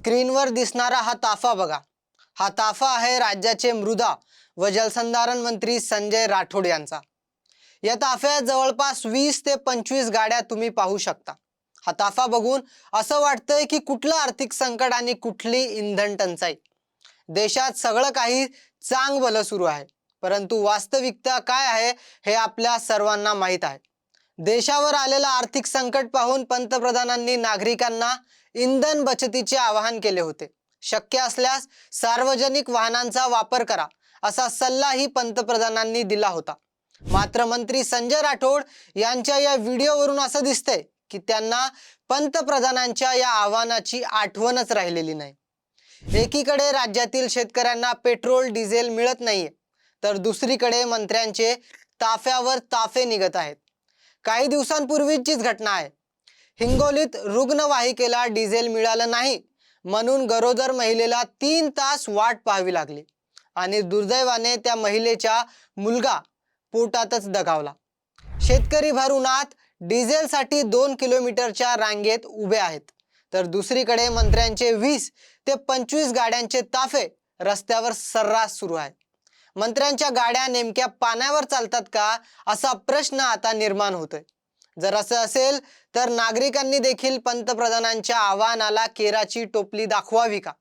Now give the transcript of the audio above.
स्क्रीनवर दिसणारा हा ताफा बघा. हा ताफा आहे राज्याचे मृदा व जलसंधारण मंत्री संजय राठोड यांचा. या ताफ्यात जवळपास 20 ते 25 गाड्या तुम्ही पाहू शकता. हा ताफा बघून असं वाटतंय की कुठलं आर्थिक संकट आणि कुठली इंधन टंचाई. देशात सगळं काही चांगलं सुरू आहे, परंतु वास्तविकता काय आहे हे आपल्या सर्वांना माहीत आहे. देशावर आलेलं आर्थिक संकट पाहून पंतप्रधानांनी नागरिकांना इंधन बचतीचे आवाहन केले होते. शक्य असल्यास सार्वजनिक वाहनांचा वापर करा असा सल्लाही पंतप्रधानांनी दिला होता. मात्र मंत्री संजय राठोड यांच्या या व्हिडिओवरून असं दिसतंय की त्यांना पंतप्रधानांच्या या आवाहनाची आठवणच राहिलेली नाही. एकीकडे राज्यातील शेतकऱ्यांना पेट्रोल डिझेल मिळत नाहीये, तर दुसरीकडे मंत्र्यांचे ताफ्यावर ताफे निघत आहेत. काही दिवसांपूर्वीचीच घटना आहे. हिंगोलीत रुग्णवाहिकेला डिझेल मिळालं नाही म्हणून गरोदर महिलेला 3 तास वाट पाहावी लागली आणि दुर्दैवाने त्या महिलेचा मुलगा पोटातच दगावला. शेतकरी भर उन्हात डिझेलसाठी 2 किलोमीटरच्या रांगेत उभे आहेत, तर दुसरीकडे मंत्र्यांचे 20 ते 25 गाड्यांचे ताफे रस्त्यावर सर्रास सुरू आहेत. मंत्र्यांच्या गाड्या नेमक्या पाण्यावर चालतात का असा प्रश्न आता निर्माण होतोय. जर असं असेल तर नागरिकांनी देखील पंतप्रधानांच्या आवाहनाला केराची टोपली दाखवावी का?